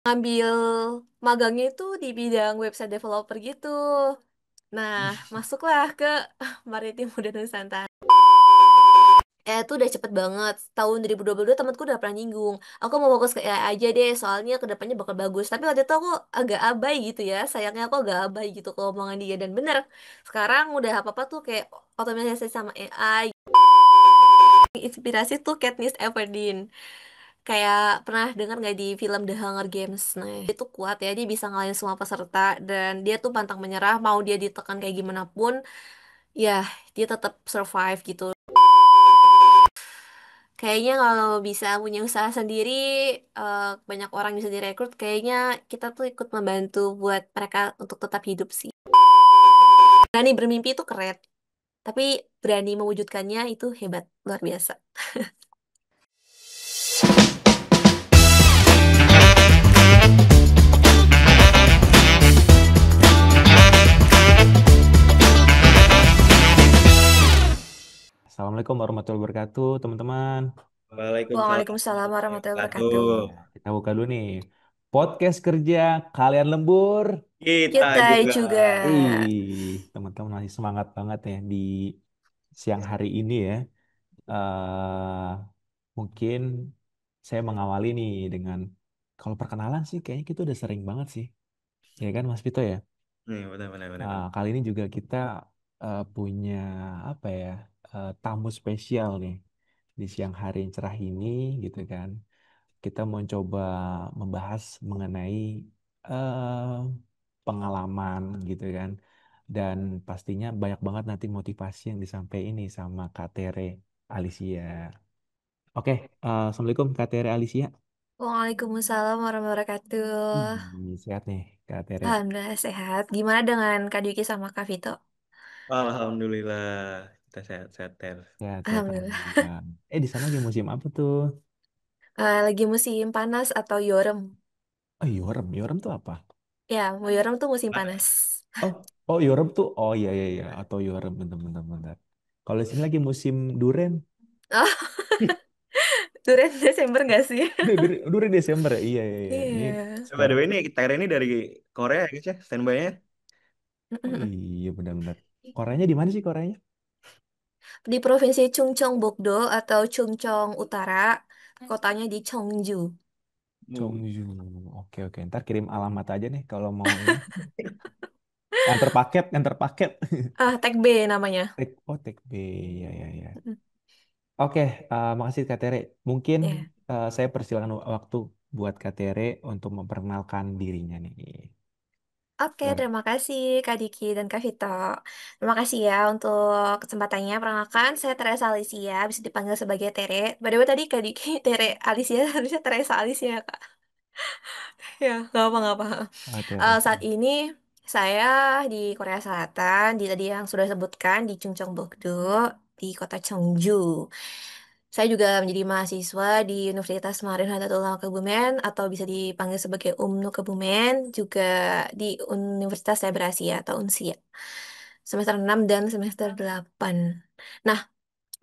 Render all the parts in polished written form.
Ngambil magangnya itu di bidang website developer gitu. Nah, masuklah ke Maritim Muda Nusantara. Itu udah cepet banget. Tahun 2022 temanku udah pernah nyinggung. Aku mau fokus ke AI aja deh, soalnya kedepannya bakal bagus. Tapi waktu itu aku agak abai gitu ya. Sayangnya aku agak abai gitu kalau omongan dia. Dan bener, sekarang udah apa-apa tuh kayak otomatisasi sama AI. Inspirasi tuh Katniss Everdeen. Kayak pernah dengar nggak di film The Hunger Games? Nah, itu kuat ya, dia bisa ngalahin semua peserta dan dia tuh pantang menyerah, mau dia ditekan kayak gimana pun, ya dia tetap survive gitu. Kayaknya kalau bisa punya usaha sendiri, banyak orang bisa direkrut, kayaknya kita tuh ikut membantu buat mereka untuk tetap hidup sih. Berani bermimpi itu keren, tapi berani mewujudkannya itu hebat, luar biasa. Assalamualaikum warahmatullahi wabarakatuh, teman-teman. Waalaikumsalam Waalaikumsalam warahmatullahi warahmatullahi wabarakatuh. wabarakatuh. Kita buka dulu nih. Podcast kerja kalian lembur. Kita Kita juga. juga. Teman-teman masih semangat banget ya di siang hari ini ya. eh Mungkin saya mengawali nih dengan kalau perkenalan sih kayaknya kita udah sering banget sih. Ya kan Mas Vito ya. Nih, benar, benar, benar, benar. Kali ini juga kita punya apa ya, tamu spesial nih di siang hari yang cerah ini gitu kan. Kita mau coba membahas mengenai eh, pengalaman gitu kan. Dan pastinya banyak banget nanti motivasi yang disampaikan ini sama Kak Tere Alicia. Oke, Assalamualaikum Kak Tere Alicia. Waalaikumsalam warahmatullahi wabarakatuh. Sehat nih Kak Tere. Alhamdulillah sehat. Gimana dengan Kak Dwiki sama Kak Vito? Alhamdulillah, kita sehat-sehat, Ter. Sehat, sehat, Alhamdulillah. alhamdulillah. Di sana lagi musim apa tuh? Lagi musim panas atau yorem? Oh, Yorem. Yorem tuh apa? Ya, mau yorem tuh musim panas. Oh, oh Yorem tuh. Oh iya iya iya. Atau Yorem bentar bentar bentar. Kalau di sini lagi musim duren. Oh, durian Desember nggak sih? Duren Desember ya. Iya iya iya. Ini Iya. By the sekarang. way, ini Ter ini dari Korea ya, guys ya, standby-nya. Oh iya benar-benar. Koreanya di mana sih Koreanya? Di Provinsi Chungcheongbuk-do atau Chungcheong Utara, kotanya di Cheongju. Chongju. Oke oke. Ntar kirim alamat aja nih kalau mau ini. Antar paket, antar paket. Tag B namanya. Tek B. Ya ya ya. Oke, makasih Kak Tere. Mungkin Ya. saya persilakan waktu buat Kak Tere untuk memperkenalkan dirinya nih. Oke, Boleh. terima kasih Kak Diki dan Kak Vito. Terima kasih ya untuk kesempatannya. Perkenalkan, saya Teresa Alicia, bisa dipanggil sebagai Tere. By the way, tadi Kak Diki, Tere Alicia, harusnya Teresa Alicia, Kak. Ya, nggak apa. Teresa. Saat ini saya di Korea Selatan, di tadi yang sudah sebutkan, di Chungcheongbuk-do, di kota Cheongju. Saya juga menjadi mahasiswa di Universitas Marin Nahdlatul Kebumen atau bisa dipanggil sebagai UMNU Kebumen, juga di Universitas Cyber Asia atau UNSIA. Semester 6 dan semester 8. Nah,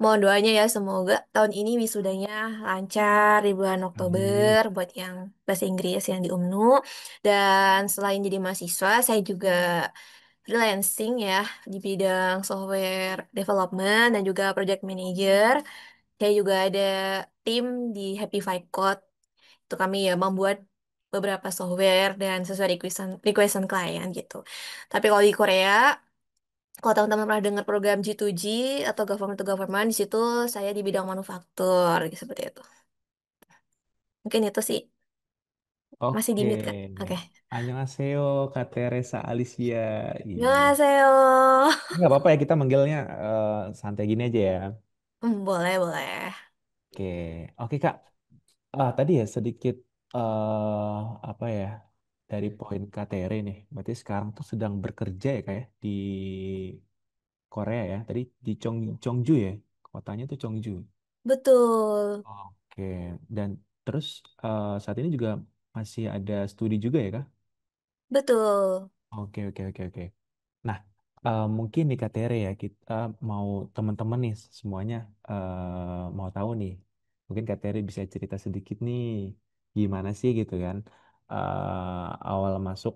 mohon doanya ya semoga tahun ini wisudanya lancar di bulan Amin. Oktober buat yang bahasa Inggris yang di UMNU. Dan selain jadi mahasiswa, saya juga freelancing ya di bidang software development dan juga project manager. Saya juga ada tim di Happy Five Code. Itu kami ya membuat beberapa software dan sesuai requestan klien gitu. Tapi kalau di Korea, kalau teman-teman pernah dengar program G2G atau government to government, di situ saya di bidang manufaktur gitu, seperti itu. Mungkin itu sih. Masih di Oke. mute, Kak? Oke. Annyeonghaseyo Kak Teresa Alicia. Iya. Annyeonghaseyo. Nggak apa-apa ya kita manggilnya santai gini aja ya. Boleh, boleh. Oke. Oke Kak. Tadi ya sedikit apa ya dari poin Kak Tere nih. Berarti sekarang tuh sedang bekerja ya Kak ya di Korea ya. Tadi di Chongju ya. Kotanya tuh Chongju. Betul. Oke, dan terus saat ini juga masih ada studi juga ya, Kak? Betul. Oke, oke, oke, oke. Nah, mungkin nih Kak Tere ya, kita mau teman-teman nih semuanya mau tahu nih. Mungkin Kak Tere bisa cerita sedikit nih, gimana sih gitu kan? awal masuk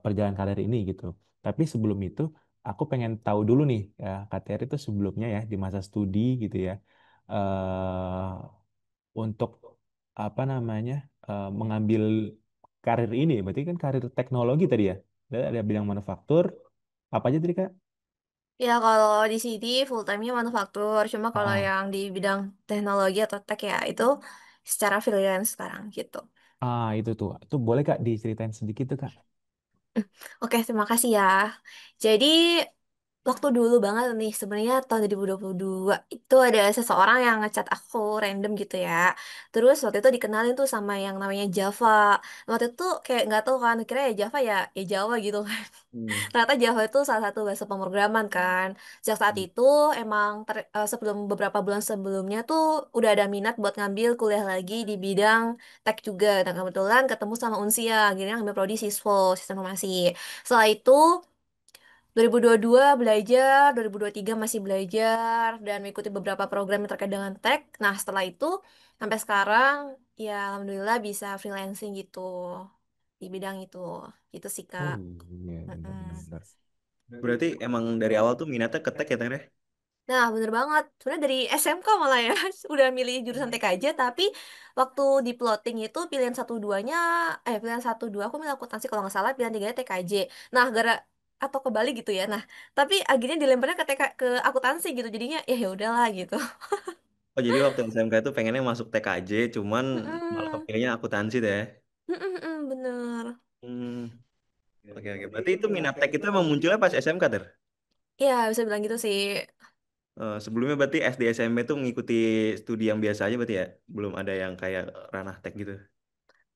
perjalanan karir ini gitu. Tapi sebelum itu aku pengen tahu dulu nih ya Kak Terry itu sebelumnya ya di masa studi gitu ya untuk apa namanya mengambil karir ini berarti kan karir teknologi tadi ya. Ada bidang manufaktur apa aja tadi Kak? Ya, kalau di sini full time-nya manufaktur. Cuma kalau Ah, yang di bidang teknologi atau tech ya itu secara freelance sekarang gitu. itu tuh. Itu boleh Kak diceritain sedikit tuh Kak? Oke, terima kasih ya. Jadi, waktu dulu banget nih, sebenarnya tahun 2022, itu ada seseorang yang ngechat aku random gitu ya. Terus waktu itu dikenalin tuh sama yang namanya Java. Waktu itu kayak nggak tahu kan, kira ya Java ya Java gitu kan. Hmm. Ternyata Java itu salah satu bahasa pemrograman kan. Sejak saat Hmm. itu emang sebelum beberapa bulan sebelumnya tuh udah ada minat buat ngambil kuliah lagi di bidang tech juga. Dan kebetulan ketemu sama Unsia, akhirnya ngambil prodi Siswo, Sistem Informasi. Setelah itu 2022 belajar, 2023 masih belajar dan mengikuti beberapa program yang terkait dengan tech. Nah, setelah itu sampai sekarang ya alhamdulillah bisa freelancing gitu di bidang itu. Itu sih, Oh Kak. iya Mm-mm. benar-benar. Berarti emang dari awal tuh minatnya ke tech ya Teh? Nah, bener banget. Sebenarnya dari SMK malah ya, udah milih jurusan TK aja, tapi waktu di plotting itu pilihan satu duanya, pilihan satu dua aku milih akuntansi kalau nggak salah, pilihan tiganya TKJ. Nah, atau kebalik gitu ya. Nah, tapi akhirnya dilemparnya ke TK ke akuntansi gitu, jadinya ya udahlah gitu. Oh jadi waktu SMK itu pengennya masuk TKJ, cuman malah Mm-mm. kepilihnya akuntansi deh. Mm-mm, bener. Hmm, oke oke. Berarti itu minat tech itu emang munculnya pas SMK Ter? Ya, bisa bilang gitu sih. Sebelumnya berarti SD SMP tuh mengikuti studi yang biasa aja berarti ya? Belum ada yang kayak ranah tech gitu.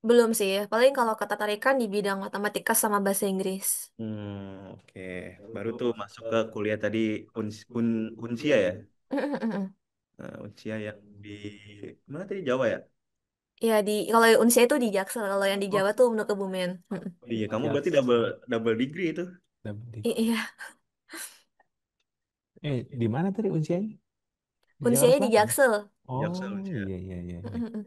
Belum sih. Paling kalau ketertarikan di bidang matematika sama bahasa Inggris. Oke. Baru tuh masuk ke kuliah tadi Unsia ya? Nah, Unsia yang di mana tadi Jawa ya? Ya, kalau Unsia itu di Jaksel, kalau yang di Oh Jawa tuh Menu Kebumen. iya, kamu berarti Jaks. double double degree itu. Dapat Iya. di mana tadi usianya? Di Jakarta Unsianya di Selatan. Jaksel. Jaksel Oh Unsia. iya iya iya iya. Mm-mm.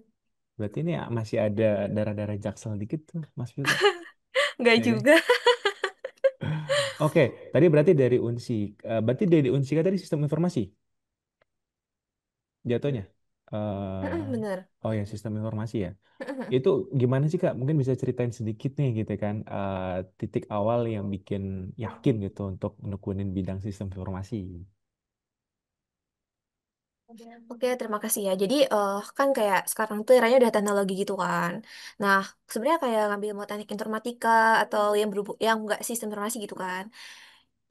Berarti ini masih ada daerah-daerah Jaksel dikit tuh, Mas Yuda. Nggak Ya kan? juga. Oke, tadi berarti dari Unsi. Berarti dari Unsi kan tadi sistem informasi jatuhnya. Eh, Mm-mm, bener. oh ya, sistem informasi ya. Mm-mm. Itu gimana sih Kak? Mungkin bisa ceritain sedikit nih gitu kan. Titik awal yang bikin yakin gitu untuk menekunin bidang sistem informasi. Oke, terima kasih ya. Jadi, kan kayak sekarang tuh eranya udah teknologi gitu kan. Nah, sebenarnya kayak ngambil mau teknik informatika atau yang yang nggak sistem informasi gitu kan.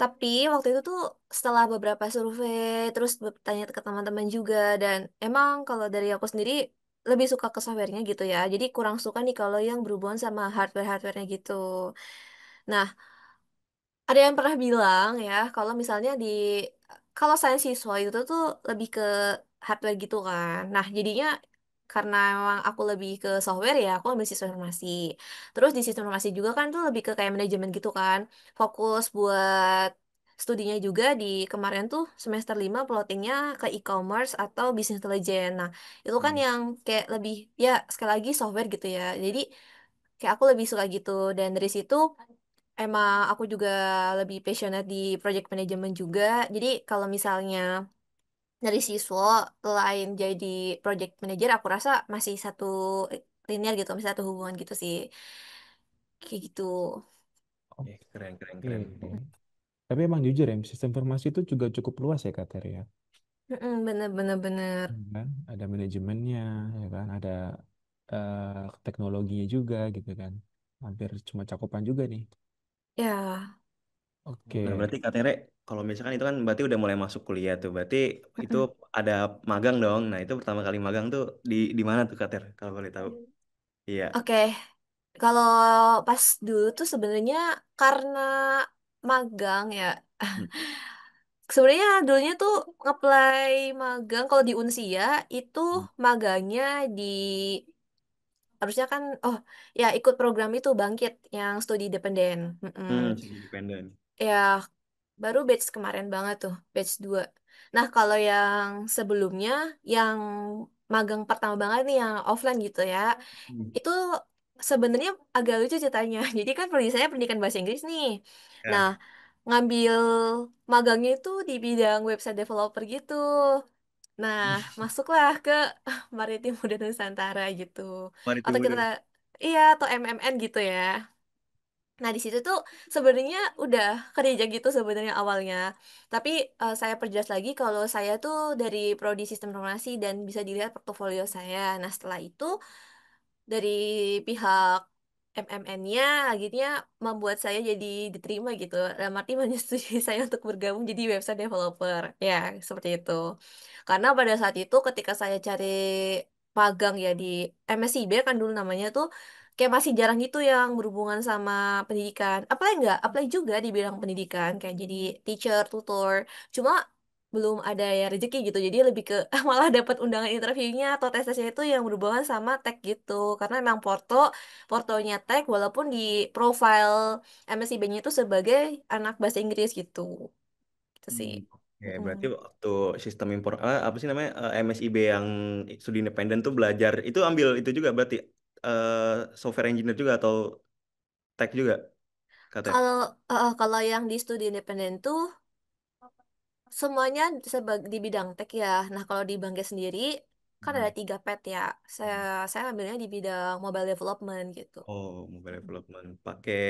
Tapi waktu itu tuh setelah beberapa survei, terus bertanya ke teman-teman juga, dan emang kalau dari aku sendiri lebih suka ke softwarenya gitu ya. Jadi kurang suka nih kalau yang berhubungan sama hardware-hardwarenya gitu. Nah, ada yang pernah bilang ya, kalau saya siswa itu tuh lebih ke hardware gitu kan. Nah, jadinya karena memang aku lebih ke software ya, aku ambil sistem informasi. Terus di sistem informasi juga kan tuh lebih ke kayak manajemen gitu kan. Fokus buat studinya juga di kemarin tuh semester 5 plottingnya ke e-commerce atau business intelligence. Nah, itu kan Hmm. yang kayak lebih ya sekali lagi software gitu ya. Jadi kayak aku lebih suka gitu dan dari situ emang aku juga lebih passionate di project management juga. Jadi kalau misalnya dari siswa lain jadi project manager, aku rasa masih satu linear gitu, masih satu hubungan gitu sih. Kayak gitu. Keren keren Oke. keren. Tapi emang jujur ya, sistem informasi itu juga cukup luas ya Kak Ter ya. Mm-mm, bener bener bener. Kan? Ada manajemennya, ya kan? Ada teknologinya juga gitu kan. Hampir cuma cakupan juga nih. Ya. Nah, Oke. berarti Kak Tere, kalau misalkan itu kan berarti udah mulai masuk kuliah tuh. Berarti itu Mm-mm. ada magang dong. Nah, itu pertama kali magang tuh di mana tuh Kak Tere, kalau boleh tahu? Iya. Oke, kalau pas dulu tuh sebenarnya karena magang ya. Hmm. Sebenarnya dulunya tuh ngeplay magang kalau di Unsia itu Hmm. magangnya di harusnya kan ya ikut program itu Bangkit yang studi independen. Mm-mm. Jadi independen. Ya baru batch kemarin banget tuh, batch 2. Nah, kalau yang sebelumnya yang magang pertama banget nih yang offline gitu ya. Hmm. Itu sebenarnya agak lucu ceritanya. Jadi kan prodi saya pendidikan bahasa Inggris nih. Nah, Ya, ngambil magangnya itu di bidang website developer gitu. Nah, masuklah ke Maritim Muda Nusantara gitu. Maritim Atau kita, Muda. iya, atau MMN gitu ya. Nah, di situ tuh sebenarnya udah kerja gitu sebenarnya awalnya. Tapi saya perjelas lagi kalau saya tuh dari prodi sistem informasi dan bisa dilihat portofolio saya. Nah, setelah itu dari pihak MMN-nya akhirnya membuat saya jadi diterima gitu. Dalam arti menyetujui saya untuk bergabung jadi website developer. Ya, seperti itu. Karena pada saat itu ketika saya cari magang ya di MSIB kan dulu namanya tuh kayak masih jarang gitu yang berhubungan sama pendidikan. Apply nggak? Apply juga di bidang pendidikan kayak jadi teacher, tutor. Cuma belum ada ya rezeki gitu. Jadi lebih ke malah dapat undangan interviewnya atau tes-tesnya itu yang berhubungan sama tech gitu. Karena memang portonya tech walaupun di profile MSIB-nya itu sebagai anak bahasa Inggris gitu. Itu sih. Hmm, oke, Mm-mm. berarti waktu sistem impor apa sih namanya MSIB yang studi independen tuh belajar itu ambil itu juga berarti eh, software engineer juga atau tech juga kata. Kalau kalau yang di studi independen tuh semuanya di bidang tech ya. Nah, kalau di Bangke sendiri kan ada Hmm. 3 pet ya. Saya ambilnya di bidang mobile development gitu. Oh, mobile development pakai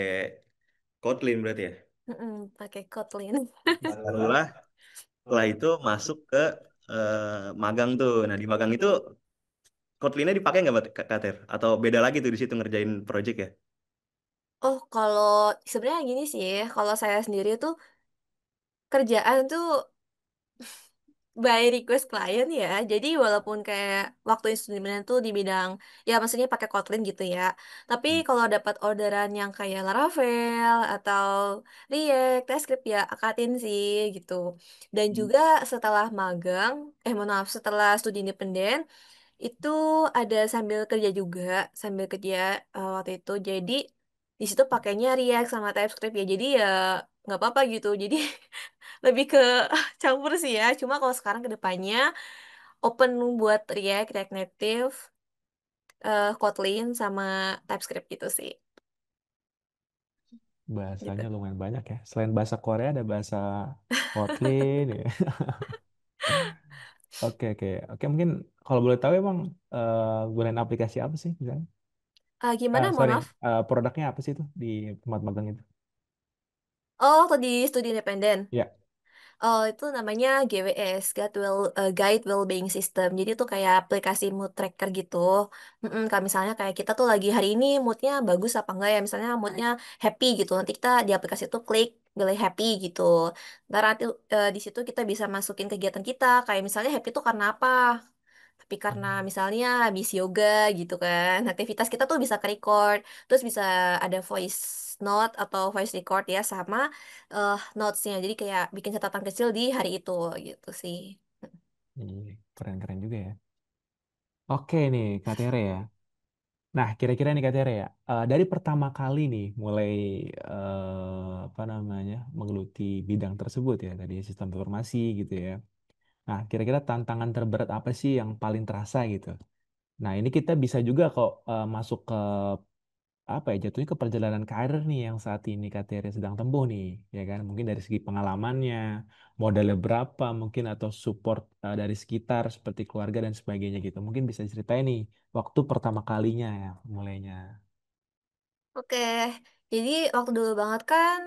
Kotlin berarti ya. Mm-mm, pakai Kotlin. Barulah setelah itu masuk ke magang tuh. Nah, di magang itu Kotlinnya dipakai nggak buat Kater? Atau beda lagi tuh di situ ngerjain project ya? Oh, kalau sebenarnya gini sih, kalau saya sendiri tuh kerjaan tuh by request klien ya. Jadi walaupun kayak waktu instrumen tuh di bidang ya maksudnya pakai Kotlin gitu ya. Tapi Hmm. kalau dapat orderan yang kayak Laravel atau React, TypeScript ya akatin sih gitu. Dan juga setelah magang, mohon maaf, setelah studi independen itu ada sambil kerja juga, sambil kerja waktu itu. Jadi di situ pakainya React sama TypeScript ya. Jadi ya nggak apa-apa gitu. Jadi lebih ke campur sih ya. Cuma kalau sekarang ke depannya open buat React, React Native, Kotlin sama TypeScript gitu sih. Gitu. Bahasanya lumayan banyak ya. Selain bahasa Korea ada bahasa Kotlin ya. Oke, oke. Oke, mungkin kalau boleh tahu emang gunain aplikasi apa sih misalnya? Gimana? Mohon Sorry, maaf. produknya apa sih itu di tempat magang itu? Oh, waktu di studi independen. Ya. Oh, itu namanya GWS, Guide Wellbeing System. Jadi itu kayak aplikasi mood tracker gitu. Kalau misalnya kayak kita tuh lagi hari ini moodnya bagus apa enggak ya, misalnya moodnya happy gitu. Nanti kita di aplikasi itu klik pilih happy gitu. Ntar nanti di situ kita bisa masukin kegiatan kita. Kayak misalnya happy tuh karena apa? Tapi karena misalnya habis yoga gitu kan, aktivitas kita tuh bisa ke-record, terus bisa ada voice note atau voice record ya sama notes-nya. Jadi kayak bikin catatan kecil di hari itu gitu sih. Keren-keren juga ya. Oke nih, Kak Tere ya. Nah, kira-kira nih Kak Tere ya, dari pertama kali nih mulai apa namanya menggeluti bidang tersebut ya, tadi sistem informasi gitu ya. Nah, kira-kira tantangan terberat apa sih yang paling terasa gitu? Nah, ini kita bisa juga kok masuk ke apa ya, jatuhnya ke perjalanan karir nih yang saat ini Kak Tere sedang tempuh nih, ya kan? Mungkin dari segi pengalamannya, modalnya berapa, mungkin atau support dari sekitar seperti keluarga dan sebagainya gitu. Mungkin bisa ceritain nih waktu pertama kalinya ya mulainya. Oke, jadi waktu dulu banget kan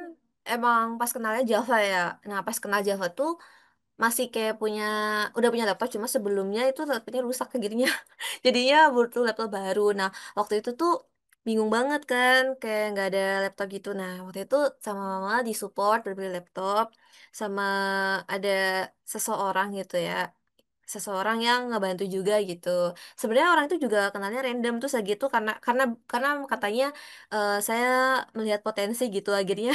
emang pas kenalnya Java ya. Nah, pas kenal Java tuh masih kayak udah punya laptop, cuma sebelumnya itu laptopnya rusak kayak gitunya. Jadinya butuh laptop baru. Nah, waktu itu tuh bingung banget kan, kayak nggak ada laptop gitu. Nah, waktu itu sama mama disupport berbeli laptop, sama ada seseorang gitu ya, seseorang yang ngebantu juga gitu. Sebenarnya orang itu juga kenalnya random tuh segitu karena katanya saya melihat potensi gitu, akhirnya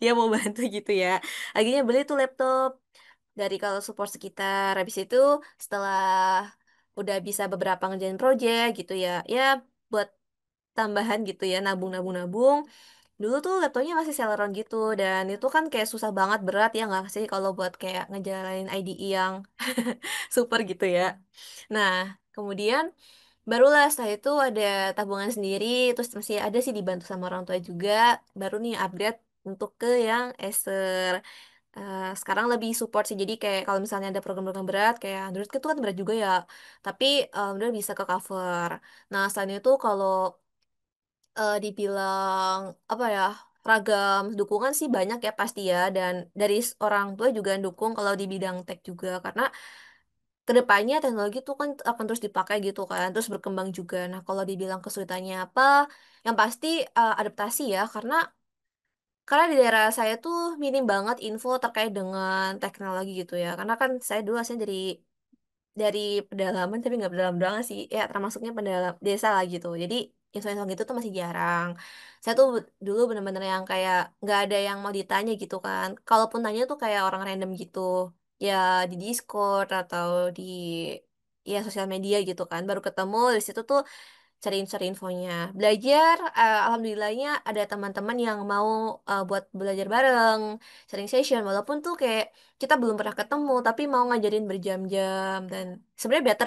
dia mau bantu gitu ya. Akhirnya beli tuh laptop dari kalau support sekitar. Habis itu setelah udah bisa beberapa ngerjain project gitu ya, ya buat tambahan gitu ya, nabung. Dulu tuh laptopnya masih Celeron gitu, dan itu kan kayak susah banget, berat ya nggak sih kalau buat kayak ngejalanin IDE yang super gitu ya. Nah, kemudian Barulah setelah itu ada tabungan sendiri, terus masih ada sih dibantu sama orang tua juga, baru nih upgrade untuk ke yang Acer. Sekarang lebih support sih, jadi kayak kalau misalnya ada program-program berat kayak Android itu kan berat juga ya, tapi udah bisa ke cover. Nah selain itu kalau dibilang apa ya, ragam dukungan sih banyak ya pasti ya, dan dari orang tua juga dukung kalau di bidang tech juga, karena kedepannya teknologi itu kan akan terus dipakai gitu kan, terus berkembang juga. Nah kalau dibilang kesulitannya apa, yang pasti adaptasi ya, karena di daerah saya tuh minim banget info terkait dengan teknologi gitu ya. Karena kan saya dulu asalnya dari pedalaman tapi nggak pedalaman banget sih. Ya termasuknya pedalam desa lah gitu. Jadi info-info gitu tuh masih jarang. Saya tuh dulu bener-bener yang kayak nggak ada yang mau ditanya gitu kan. Kalaupun tanya tuh kayak orang random gitu. Ya di Discord atau di ya sosial media gitu kan. Baru ketemu di situ tuh cari infonya. Belajar, alhamdulillahnya ada teman-teman yang mau buat belajar bareng, sharing session, walaupun tuh kayak kita belum pernah ketemu, tapi mau ngajarin berjam-jam, dan sebenarnya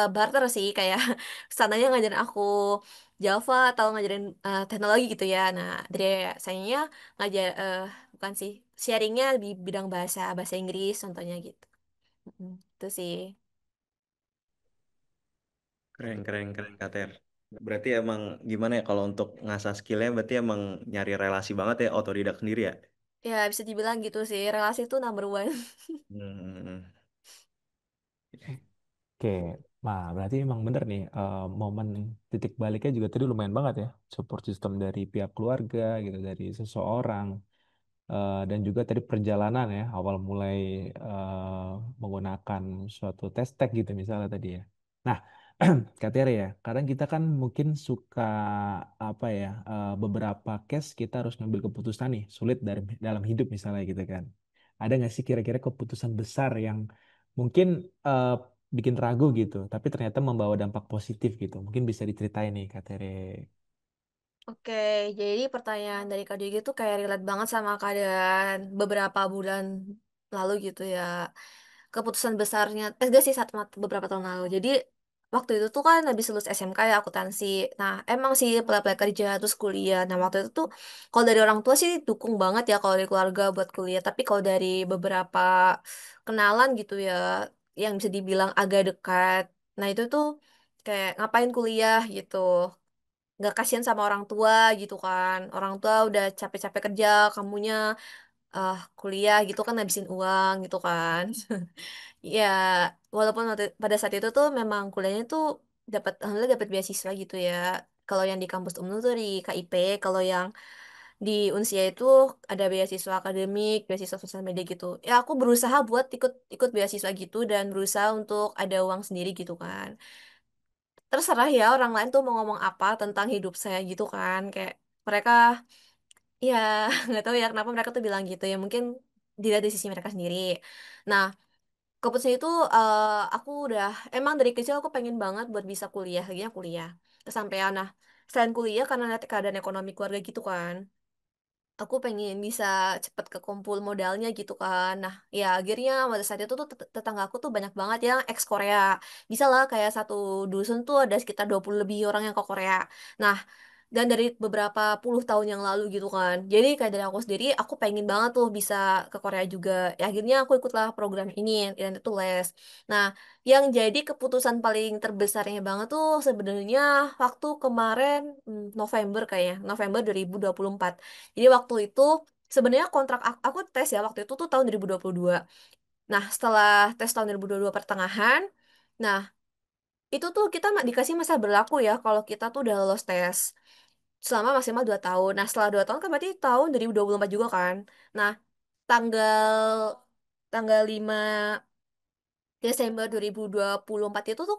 barter sih, kayak sananya ngajarin aku Java atau ngajarin teknologi gitu ya. Nah, dari sayanya ngajar, bukan sih, sharingnya di bidang bahasa Inggris contohnya gitu. Itu sih. Keren, keren, keren, Kater. Berarti emang gimana ya kalau untuk ngasah skillnya berarti emang nyari relasi banget ya otodidak sendiri ya? Ya, bisa dibilang gitu sih, relasi itu number one. Hmm. Oke, nah berarti emang bener nih momen titik baliknya juga tadi lumayan banget ya. Support system dari pihak keluarga gitu, dari seseorang. Dan juga tadi perjalanan ya, awal mulai menggunakan suatu tes tag gitu misalnya tadi ya. Nah, Kak Tere ya, kadang kita kan mungkin suka apa ya, beberapa case kita harus ngambil keputusan nih, sulit dalam hidup misalnya gitu kan. Ada nggak sih kira-kira keputusan besar yang mungkin eh, bikin ragu gitu, tapi ternyata membawa dampak positif gitu. Mungkin bisa diceritain nih Kak Tere. Oke, jadi pertanyaan dari Kak Digi tuh kayak relate banget sama keadaan beberapa bulan lalu gitu ya. Keputusan besarnya, gak sih beberapa tahun lalu. Jadi waktu itu tuh kan habis lulus SMK ya akuntansi. Nah emang sih apply kerja terus kuliah. Nah waktu itu tuh kalau dari orang tua sih dukung banget ya kalau dari keluarga buat kuliah. Tapi kalau dari beberapa kenalan gitu ya, yang bisa dibilang agak dekat. Nah itu tuh kayak ngapain kuliah gitu, nggak kasihan sama orang tua gitu kan, orang tua udah capek-capek kerja, kamunya kuliah gitu kan ngabisin uang gitu kan. Ya walaupun pada saat itu tuh memang kuliahnya tuh alhamdulillah dapat beasiswa gitu ya, kalau yang di kampus UMNU tuh di KIP, kalau yang di Unsia itu ada beasiswa akademik, beasiswa sosial media gitu ya. Aku berusaha buat ikut ikut beasiswa gitu dan berusaha untuk ada uang sendiri gitu kan. Terserah ya orang lain tuh mau ngomong apa tentang hidup saya gitu kan, kayak mereka ya nggak tahu ya kenapa mereka tuh bilang gitu ya, mungkin dilihat dari sisi mereka sendiri. Nah keputusan itu aku udah emang dari kecil aku pengen banget buat bisa kuliah, lagi kuliah kesampaian. Nah selain kuliah karena lihat keadaan ekonomi keluarga gitu kan, aku pengen bisa cepet kekumpul modalnya gitu kan. Nah, ya akhirnya pada saat itu tuh tetangga aku tuh banyak banget yang ex Korea. Bisa lah kayak satu dusun tuh ada sekitar 20 lebih orang yang ke Korea. Nah, dan dari beberapa puluh tahun yang lalu gitu kan. Jadi kayak dari aku sendiri, aku pengen banget tuh bisa ke Korea juga. Ya, akhirnya aku ikutlah program ini yang itu les. Nah, yang jadi keputusan paling terbesarnya banget tuh sebenarnya waktu kemarin November kayaknya, November 2024. Jadi waktu itu sebenarnya kontrak aku tes ya waktu itu tuh tahun 2022. Nah, setelah tes tahun 2022 pertengahan, nah itu tuh kita dikasih masa berlaku ya kalau kita tuh udah lolos tes selama maksimal 2 tahun. Nah, setelah 2 tahun kan berarti tahun 2024 juga kan. Nah, tanggal tanggal 5 Desember 2024 itu tuh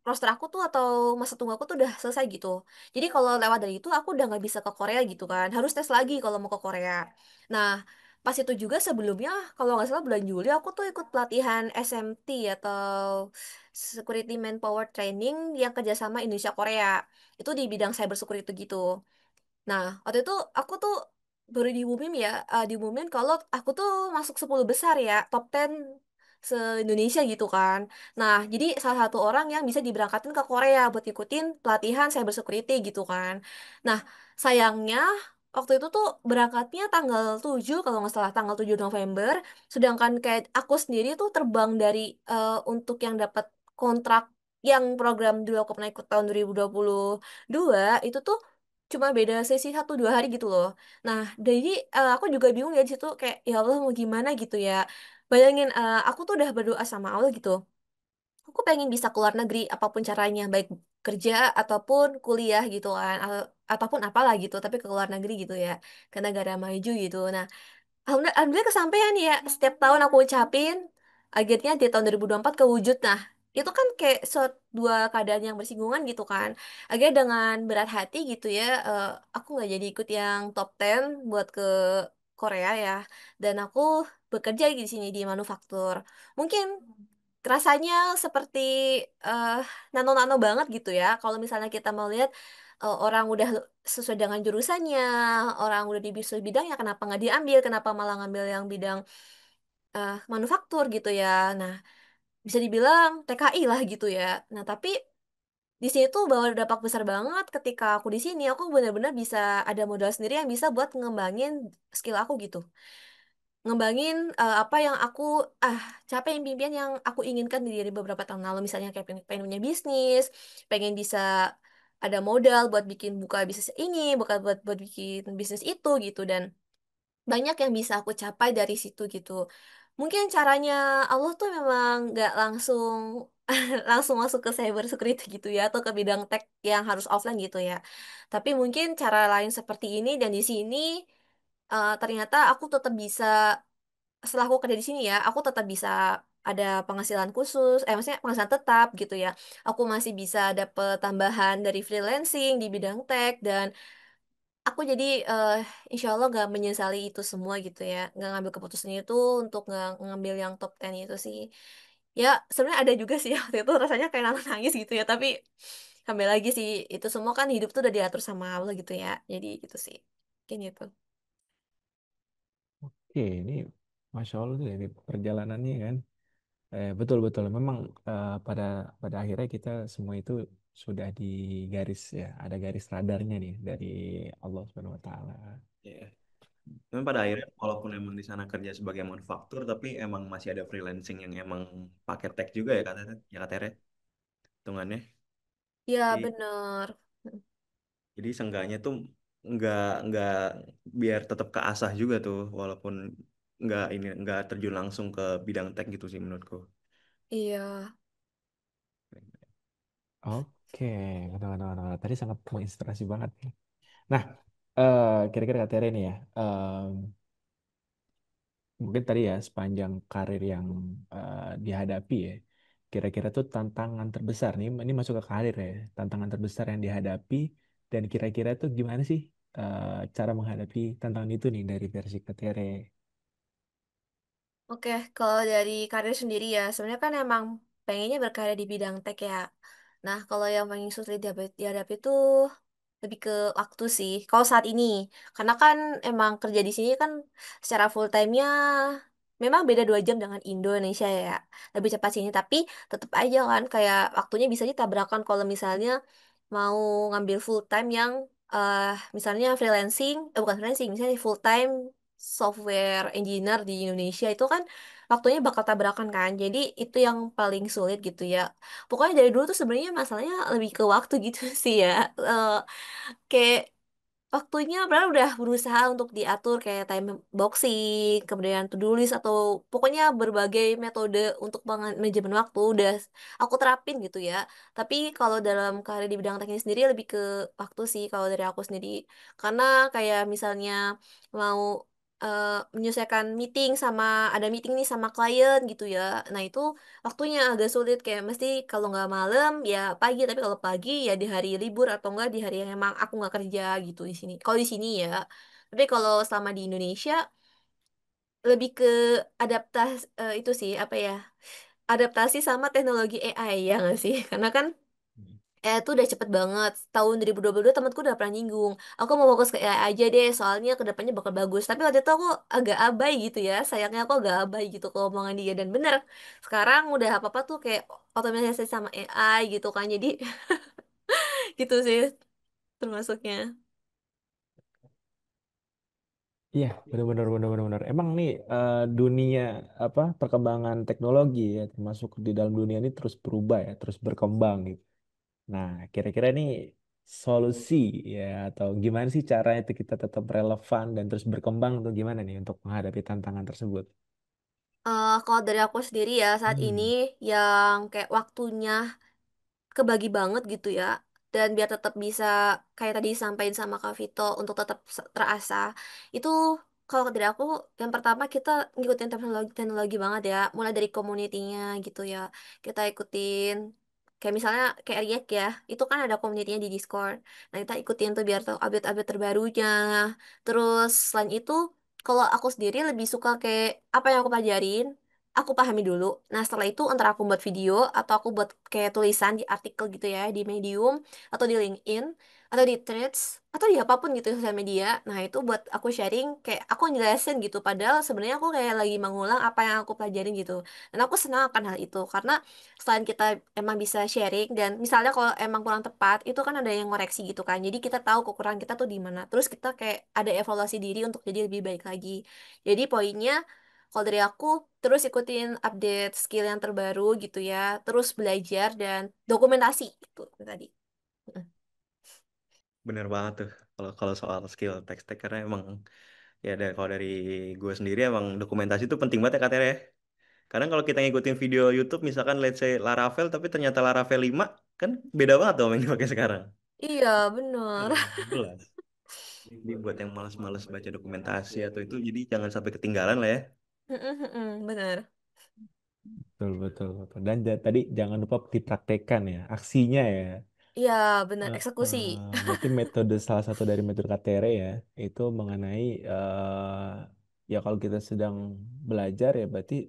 roster aku tuh atau masa tunggu aku tuh udah selesai gitu. Jadi kalau lewat dari itu aku udah nggak bisa ke Korea gitu kan. Harus tes lagi kalau mau ke Korea. Nah, pas itu juga sebelumnya kalau nggak salah bulan Juli aku tuh ikut pelatihan SMT atau Security Manpower Training yang kerjasama Indonesia Korea. Itu di bidang cyber security gitu. Nah, waktu itu aku tuh baru diumumin ya, diumumin kalau aku tuh masuk 10 besar ya, top 10 se-Indonesia gitu kan. Nah, jadi salah satu orang yang bisa diberangkatin ke Korea buat ikutin pelatihan cyber security gitu kan. Nah, sayangnya waktu itu tuh berangkatnya tanggal 7 kalau nggak salah tanggal 7 November, sedangkan kayak aku sendiri tuh terbang dari untuk yang dapat kontrak yang program dulu aku pernah ikut tahun 2022 itu tuh cuma beda sesi 1 2 hari gitu loh. Nah, jadi aku juga bingung ya di situ kayak ya Allah mau gimana gitu ya. Bayangin aku tuh udah berdoa sama Allah gitu. Aku pengen bisa keluar negeri apapun caranya, baik kerja ataupun kuliah gitu kan, ataupun apalah gitu, tapi ke luar negeri gitu ya, ke negara maju gitu. Nah, alhamdulillah kesampaian ya. Setiap tahun aku ucapin, akhirnya di tahun 2024 kewujud. Nah, itu kan kayak dua keadaan yang bersinggungan gitu kan. Akhirnya dengan berat hati gitu ya, aku nggak jadi ikut yang top 10 buat ke Korea ya. Dan aku bekerja di sini di manufaktur. Mungkin rasanya seperti eh, nano-nano banget gitu ya. Kalau misalnya kita mau lihat orang udah sesuai dengan jurusannya, orang udah di bisnis bidangnya, kenapa nggak diambil? Kenapa malah ngambil yang bidang manufaktur gitu ya? Nah, bisa dibilang TKI lah gitu ya. Nah, tapi di sini tuh bawa dampak besar banget ketika aku di sini. Aku benar-benar bisa ada modal sendiri yang bisa buat ngembangin skill aku gitu, ngembangin apa yang aku ah capek impian yang aku inginkan dari beberapa tahun lalu, misalnya kayak pengen punya bisnis, pengen bisa ada modal buat bikin buka bisnis ini, bukan buat bikin bisnis itu gitu, dan banyak yang bisa aku capai dari situ gitu. Mungkin caranya Allah tuh memang nggak langsung langsung masuk ke cyber security gitu ya, atau ke bidang tech yang harus offline gitu ya. Tapi mungkin cara lain seperti ini, dan di sini ternyata aku tetap bisa, setelah aku kerja di sini ya, aku tetap bisa ada penghasilan khusus, maksudnya penghasilan tetap gitu ya. Aku masih bisa dapet tambahan dari freelancing di bidang tech, dan aku jadi insya Allah gak menyesali itu semua gitu ya. Gak ngambil keputusan itu untuk gak ngambil yang top 10 itu sih. Ya, sebenarnya ada juga sih waktu itu rasanya kayak nangis gitu ya, tapi kembali lagi sih, itu semua kan hidup tuh udah diatur sama Allah gitu ya. Jadi gitu sih. Kayak gitu. Oke, ini Masya Allah tuh dari perjalanannya kan. Betul betul. Memang pada pada akhirnya kita semua itu sudah di garis ya, ada garis radarnya nih dari Allah Subhanahu Wa Taala. Iya. Memang pada akhirnya walaupun emang di sana kerja sebagai manufaktur, tapi emang masih ada freelancing yang emang pakai tech juga ya katanya, ya katanya hitungannya. Ya, Jadi, bener. jadi seenggaknya tuh nggak nggak biar tetap keasah juga tuh, walaupun nggak terjun langsung ke bidang tech gitu sih menurutku. Iya. Oke, benar-benar. Tadi sangat menginspirasi banget nih. Nah, kira-kira Kak Tere nih ya, mungkin tadi ya sepanjang karir yang dihadapi ya, kira-kira tuh tantangan terbesar nih, ini masuk ke karir ya, tantangan terbesar yang dihadapi dan kira-kira tuh gimana sih cara menghadapi tantangan itu nih dari versi Kak Tere? Oke, kalau dari karir sendiri ya, sebenarnya kan emang pengennya berkarya di bidang tech ya. Nah, kalau yang paling sulit dihadapi itu lebih ke waktu sih. Kalau saat ini, karena kan emang kerja di sini kan secara full time-nya memang beda 2 jam dengan Indonesia ya. Lebih cepat sini, tapi tetap aja kan kayak waktunya bisa ditabrakan kalau misalnya mau ngambil full time yang eh misalnya freelancing, bukan freelancing, misalnya full time software engineer di Indonesia itu kan waktunya bakal tabrakan kan. Jadi itu yang paling sulit gitu ya. Pokoknya dari dulu tuh sebenarnya masalahnya lebih ke waktu gitu sih ya. Eh, kayak waktunya padahal udah berusaha untuk diatur kayak time boxing, kemudian to-do list, atau pokoknya berbagai metode untuk manajemen waktu udah aku terapin gitu ya. Tapi kalau dalam karir di bidang teknis sendiri lebih ke waktu sih kalau dari aku sendiri. Karena kayak misalnya mau menyesuaikan meeting sama ada meeting nih sama klien gitu ya. Nah, itu waktunya agak sulit, kayak mesti kalau nggak malam ya pagi, tapi kalau pagi ya di hari libur atau enggak di hari yang emang aku nggak kerja gitu di sini. Kalau di sini ya. Tapi kalau selama di Indonesia lebih ke adaptasi, itu sih apa ya? Adaptasi sama teknologi AI ya nggak sih? Karena kan Itu udah cepet banget. Tahun 2022 temanku udah pernah nyinggung. Aku mau fokus ke AI aja deh, soalnya kedepannya bakal bagus. Tapi waktu itu aku agak abai gitu ya. Sayangnya aku agak abai gitu ke omongan dia. Dan bener, sekarang udah apa-apa tuh kayak otomatisasi sama AI gitu kan. Jadi gitu sih termasuknya. Iya, benar-benar benar-benar benar. Emang nih dunia apa perkembangan teknologi ya termasuk di dalam dunia ini terus berubah ya, terus berkembang gitu. Nah, kira-kira nih solusi ya atau gimana sih caranya itu kita tetap relevan dan terus berkembang tuh gimana nih untuk menghadapi tantangan tersebut? Kalau dari aku sendiri ya saat ini Hmm. yang kayak waktunya kebagi banget gitu ya, dan biar tetap bisa kayak tadi disampaikan sama Kak Vito untuk tetap terasa itu, kalau dari aku yang pertama kita ngikutin teknologi teknologi banget ya, mulai dari community-nya gitu ya, kita ikutin kayak misalnya kayak React ya, itu kan ada community-nya di Discord. Nah kita ikutin tuh biar tahu update-update terbarunya. Terus selain itu, kalau aku sendiri lebih suka kayak apa yang aku pelajarin aku pahami dulu. Nah, setelah itu antara aku buat video atau aku buat kayak tulisan di artikel gitu ya, di Medium atau di LinkedIn atau di Threads atau di apapun gitu sosial media. Nah, itu buat aku sharing kayak aku ngejelasin gitu. Padahal sebenarnya aku kayak lagi mengulang apa yang aku pelajarin gitu. Dan aku senang akan hal itu karena selain kita emang bisa sharing dan misalnya kalau emang kurang tepat, itu kan ada yang ngoreksi gitu kan. Jadi kita tahu kekurangan kita tuh di mana. Terus kita kayak ada evaluasi diri untuk jadi lebih baik lagi. Jadi poinnya kalau dari aku, terus ikutin update skill yang terbaru gitu ya, terus belajar dan dokumentasi itu tadi. Mm. Bener banget tuh kalau kalau soal skill tech karena emang ya kalau dari gue sendiri emang dokumentasi itu penting banget ya katanya ya. Karena kalau kita ngikutin video YouTube misalkan let's say Laravel tapi ternyata Laravel 5 kan beda banget dong yang dipakai sekarang. Iya, Ada bener. yang jelas. Jadi buat yang malas-malas baca dokumentasi atau itu jadi jangan sampai ketinggalan lah ya. Bener. Betul, betul, betul. Dan tadi jangan lupa dipraktekkan ya, aksinya ya. Iya, bener. Eksekusi. Berarti metode salah satu dari metode KTR ya, itu mengenai ya kalau kita sedang belajar ya berarti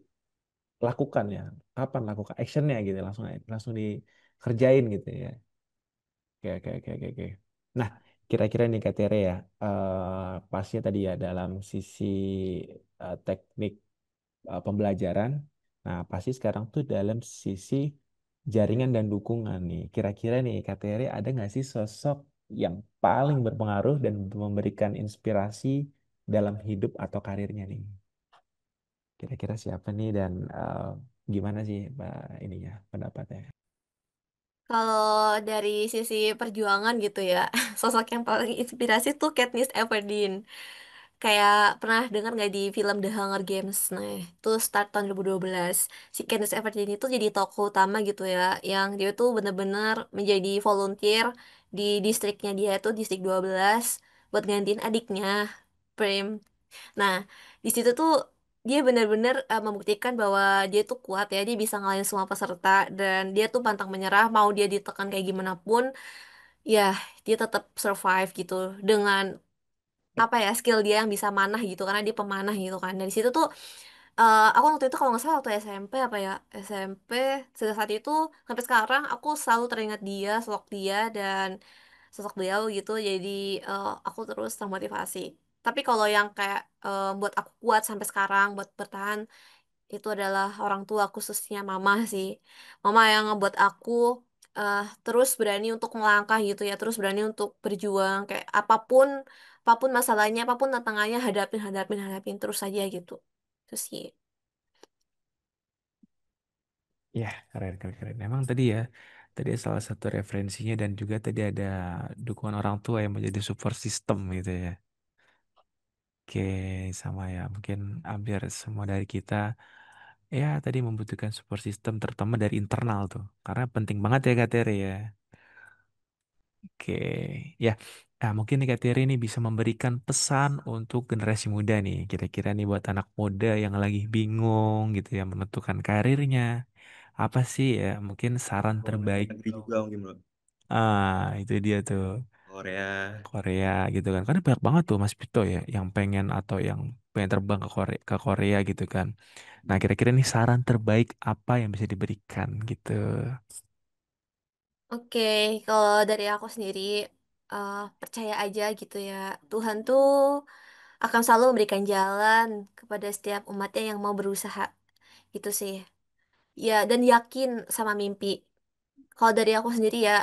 lakukan ya. Kapan lakukan actionnya gitu, langsung langsung dikerjain gitu ya. Oke, oke, oke, oke, oke. Nah, kira-kira nih KTR ya, pasnya tadi ya dalam sisi teknik pembelajaran. Nah, pasti sekarang tuh dalam sisi jaringan dan dukungan nih. Kira-kira nih, KTR ada nggak sih sosok yang paling berpengaruh dan memberikan inspirasi dalam hidup atau karirnya nih? Kira-kira siapa nih dan gimana sih Mbak ininya pendapatnya? Kalau dari sisi perjuangan gitu ya, sosok yang paling inspirasi tuh Katniss Everdeen. Kayak pernah dengar nggak di film The Hunger Games? Nah, itu start tahun 2012. Si Katniss Everdeen itu jadi tokoh utama gitu ya, yang dia tuh bener-bener menjadi volunteer di distriknya dia itu distrik 12 buat gantiin adiknya, Prim. Nah, di situ tuh dia benar-benar membuktikan bahwa dia tuh kuat ya, dia bisa ngalahin semua peserta dan dia tuh pantang menyerah, mau dia ditekan kayak gimana pun, ya dia tetap survive gitu dengan apa ya skill dia yang bisa manah gitu karena dia pemanah gitu kan. Dari situ tuh aku waktu itu kalau nggak salah waktu SMP apa ya SMP sejak saat itu sampai sekarang aku selalu teringat dia, sosok dia dan sosok beliau gitu. Jadi aku terus termotivasi. Tapi kalau yang kayak buat aku kuat sampai sekarang buat bertahan itu adalah orang tua khususnya mama sih. Mama yang ngebuat aku terus berani untuk melangkah gitu ya, terus berani untuk berjuang kayak apapun apapun masalahnya, apapun tantangannya hadapin hadapin hadapin terus saja gitu. Itu sih. Ya, keren, keren, keren. Emang tadi ya, tadi salah satu referensinya dan juga tadi ada dukungan orang tua yang menjadi support system gitu ya. Oke, sama ya. Mungkin hampir semua dari kita ya tadi membutuhkan support system terutama dari internal tuh. Karena penting banget ya Kak Tere ya. Oke, ya. Nah, mungkin nih Kak Tere ini bisa memberikan pesan untuk generasi muda nih. Kira-kira nih buat anak muda yang lagi bingung gitu ya menentukan karirnya. Apa sih ya mungkin saran Kalau di luar terbaik. negeri juga mungkin bro. Itu dia tuh Korea. Korea gitu kan. Karena banyak banget tuh Mas Pito ya yang pengen atau yang pengen terbang ke Korea gitu kan. Nah, kira-kira nih saran terbaik apa yang bisa diberikan gitu. Oke, kalau dari aku sendiri, percaya aja gitu ya. Tuhan tuh akan selalu memberikan jalan kepada setiap umatnya yang mau berusaha. Gitu sih. Ya, dan yakin sama mimpi. Kalau dari aku sendiri ya,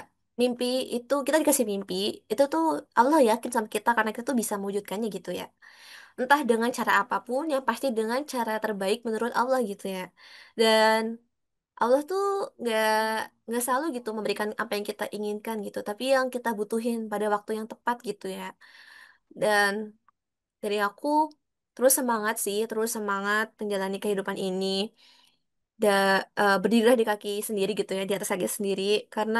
mimpi itu, kita dikasih mimpi, itu tuh Allah yakin sama kita karena kita tuh bisa mewujudkannya gitu ya. Entah dengan cara apapun, yang pasti dengan cara terbaik menurut Allah gitu ya. Dan Allah tuh nggak nggak selalu gitu memberikan apa yang kita inginkan gitu, tapi yang kita butuhin pada waktu yang tepat gitu ya. Dan dari aku terus semangat sih, terus semangat menjalani kehidupan ini. Berdirilah di kaki sendiri gitu ya, di atas kaki sendiri, karena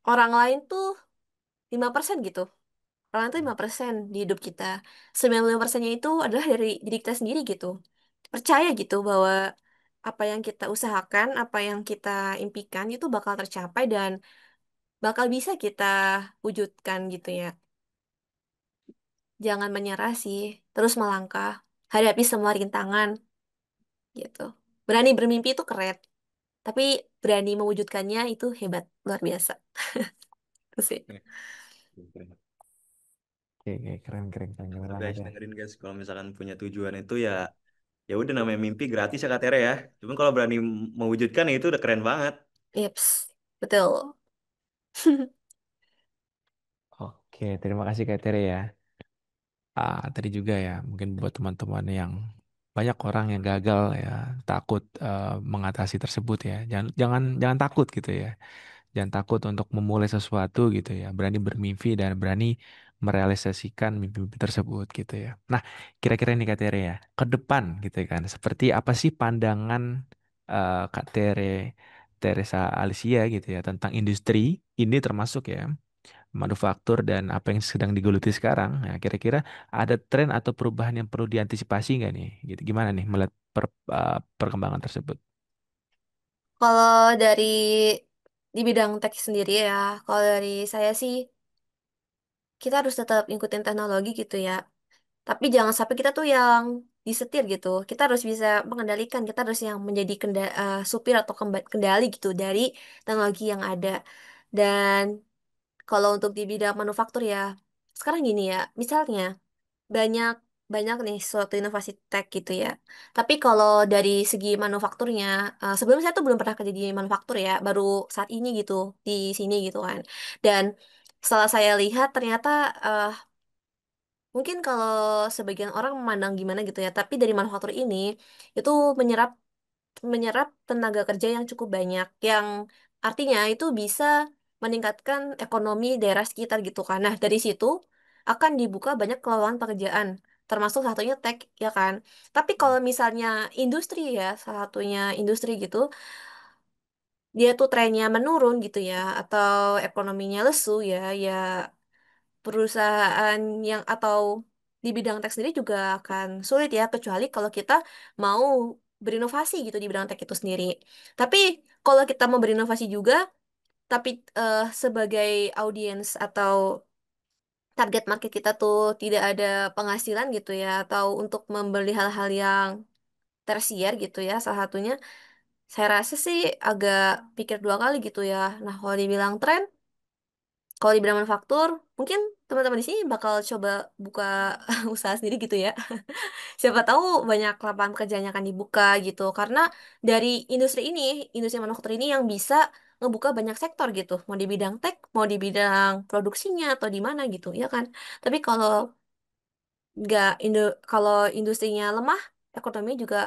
orang lain tuh 5% gitu. Orang itu 5% di hidup kita. 95%-nya itu adalah dari diri kita sendiri gitu. Percaya gitu bahwa apa yang kita usahakan, apa yang kita impikan itu bakal tercapai dan bakal bisa kita wujudkan gitu ya. Jangan menyerah sih, terus melangkah, hadapi semua rintangan gitu. Berani bermimpi itu keren, tapi berani mewujudkannya itu hebat, luar biasa. Itu sih. Keren. Oke, oke, keren, keren, keren, keren Tuh banget guys, ya. dengerin guys, kalau misalkan punya tujuan itu ya ya udah namanya mimpi gratis ya Kak Tere ya. Cuman kalau berani mewujudkan ya itu udah keren banget. Yeps, betul. Oke, terima kasih Kak Tere ya. Tadi juga ya, mungkin buat teman-teman yang banyak orang yang gagal ya, takut mengatasi tersebut ya. Jangan jangan jangan takut gitu ya. Jangan takut untuk memulai sesuatu gitu ya. Berani bermimpi dan berani merealisasikan mimpi-mimpi tersebut gitu ya. Nah, kira-kira ini Kak Tere ya, ke depan gitu kan. Seperti apa sih pandangan Kak Tere, Teresa Alicia gitu ya tentang industri ini termasuk ya manufaktur dan apa yang sedang digeluti sekarang. Nah, kira-kira ada tren atau perubahan yang perlu diantisipasi nggak nih? Gitu. Gimana nih melihat perkembangan tersebut? Kalau dari di bidang tech sendiri ya, kalau dari saya sih, kita harus tetap ngikutin teknologi gitu ya. Tapi jangan sampai kita tuh yang disetir gitu. Kita harus bisa mengendalikan, kita harus yang menjadi supir atau kendali gitu dari teknologi yang ada. Dan kalau untuk di bidang manufaktur ya, sekarang gini ya, misalnya banyak banyak nih suatu inovasi tech gitu ya. Tapi kalau dari segi manufakturnya, sebelumnya saya tuh belum pernah kerja di manufaktur ya, baru saat ini gitu di sini gitu kan. Dan setelah saya lihat ternyata eh, mungkin kalau sebagian orang memandang gimana gitu ya, tapi dari manufaktur ini itu menyerap menyerap tenaga kerja yang cukup banyak, yang artinya itu bisa meningkatkan ekonomi daerah sekitar gitu kan. Nah, dari situ akan dibuka banyak peluang pekerjaan, termasuk satunya tech, ya kan. Tapi kalau misalnya industri ya, salah satunya industri gitu, dia tuh trennya menurun gitu ya, atau ekonominya lesu ya, ya perusahaan yang atau di bidang tech sendiri juga akan sulit ya, kecuali kalau kita mau berinovasi gitu di bidang tech itu sendiri. Tapi kalau kita mau berinovasi juga, tapi sebagai audiens atau target market kita tuh tidak ada penghasilan gitu ya, atau untuk membeli hal-hal yang tersier gitu ya, salah satunya, saya rasa sih agak pikir dua kali gitu ya. Nah, kalau dibilang tren, kalau di bidang manufaktur, mungkin teman-teman di sini bakal coba buka usaha sendiri gitu ya. Siapa tahu banyak lapangan pekerjaan yang akan dibuka gitu. Karena dari industri ini, industri manufaktur ini yang bisa ngebuka banyak sektor gitu. Mau di bidang tech, mau di bidang produksinya atau di mana gitu, ya kan. Tapi kalau nggak kalau industrinya lemah, ekonomi juga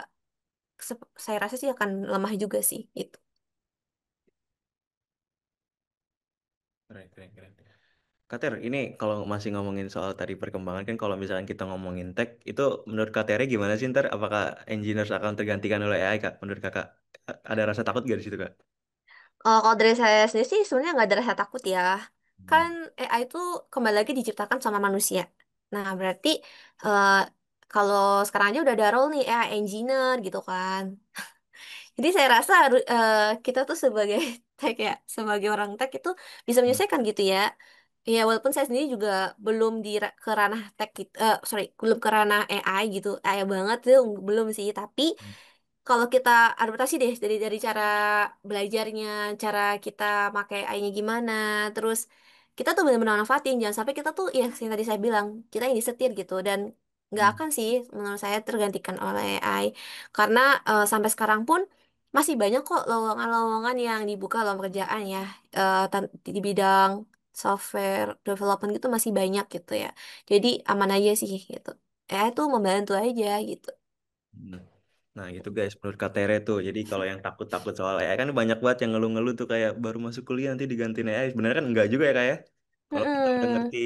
saya rasa sih akan lemah juga sih gitu. Keren, keren, keren. Kater, ini kalau masih ngomongin soal tadi perkembangan kan kalau misalnya kita ngomongin tech, itu menurut Katere gimana sih ntar? Apakah engineers akan tergantikan oleh AI, Kak? Menurut Kakak, ada rasa takut gak di situ, Kak? Kalau dari saya sendiri sih sebenarnya nggak ada rasa takut ya. Hmm. Kan AI itu kembali lagi diciptakan sama manusia. Nah, berarti eh, kalau sekarang aja udah ada role nih AI engineer gitu kan. Jadi saya rasa kita tuh sebagai tech ya, sebagai orang tech itu bisa Hmm. menyelesaikan gitu ya. Ya walaupun saya sendiri juga belum ke ranah tech gitu, sorry, belum ke ranah AI gitu, AI banget tuh belum sih. Tapi kalau kita adaptasi deh dari cara belajarnya, cara kita pakai AI-nya gimana, terus kita tuh benar-benar manfaatin, jangan sampai kita tuh ya yang tadi saya bilang kita yang disetir gitu dan nggak Hmm. akan sih menurut saya tergantikan oleh AI karena sampai sekarang pun masih banyak kok lowongan-lowongan yang dibuka lowongan pekerjaan ya di bidang software development gitu masih banyak gitu ya. Jadi aman aja sih gitu. AI tuh membantu aja gitu. Hmm. Nah gitu guys, menurut Kak Tere tuh. Jadi kalau yang takut-takut soal AI kan banyak banget yang ngeluh-ngeluh tuh kayak baru masuk kuliah nanti digantiin AI. Sebenarnya kan enggak juga ya kak ya. Kalau kita udah Mm-mm, ngerti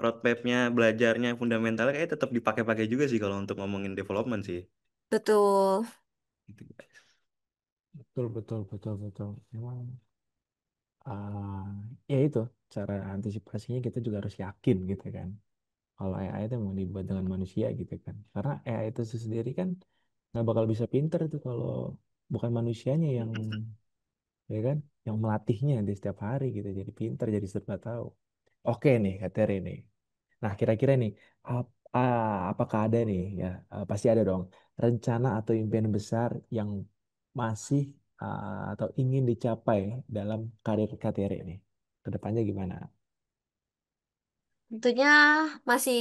roadmap-nya, belajarnya, fundamentalnya kayak tetap dipakai-pakai juga sih kalau untuk ngomongin development sih. betul. Gitu, guys. Betul, betul, betul, betul. Memang, ah, ya itu cara antisipasinya kita juga harus yakin gitu kan. Kalau AI itu mau dibuat dengan manusia gitu kan. Karena AI itu sendiri kan nggak bakal bisa pinter itu kalau bukan manusianya yang, ya kan, yang melatihnya di setiap hari gitu. Jadi pinter, jadi serba tahu. Oke nih, Kak Tere nih. Nah, kira-kira nih, apakah ada nih, ya, pasti ada dong, rencana atau impian besar yang masih atau ingin dicapai dalam karir KTR ini? Kedepannya gimana? Tentunya masih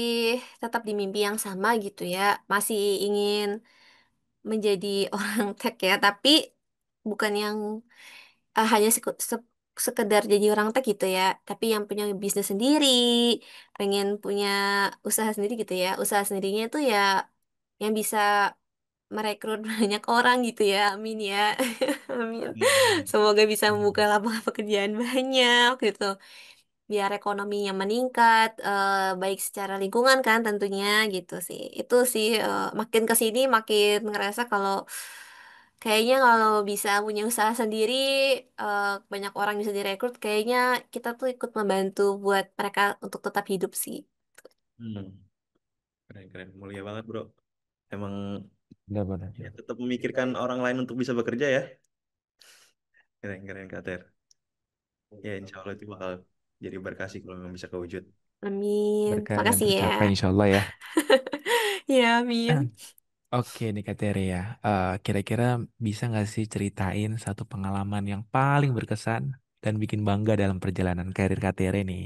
tetap di mimpi yang sama gitu ya. Masih ingin menjadi orang tech ya, tapi bukan yang hanya sekedar jadi orang tech gitu ya, tapi yang punya bisnis sendiri, pengen punya usaha sendiri gitu ya. Usaha sendirinya itu ya yang bisa merekrut banyak orang gitu ya. Amin ya. Amin. Hmm. Semoga bisa membuka Hmm. lapangan pekerjaan banyak gitu. Biar ekonominya meningkat, baik secara lingkungan kan tentunya gitu sih. Itu sih makin ke sini makin ngerasa kalau kayaknya kalau bisa punya usaha sendiri, banyak orang bisa direkrut, kayaknya kita tuh ikut membantu buat mereka untuk tetap hidup sih. Hmm. Keren, keren. Mulia banget bro. Emang Benar-benar. ya, tetap memikirkan orang lain untuk bisa bekerja ya. Keren, keren Kak Ter. Ya insya Allah itu bakal jadi berkah sih kalau memang bisa kewujud. Amin. Berkah dan Makasih ya. tercapai insya Allah ya. Ya, amin. Oke nih Kak Tere ya. Kira-kira bisa nggak sih ceritain satu pengalaman yang paling berkesan dan bikin bangga dalam perjalanan karir Kak Tere nih?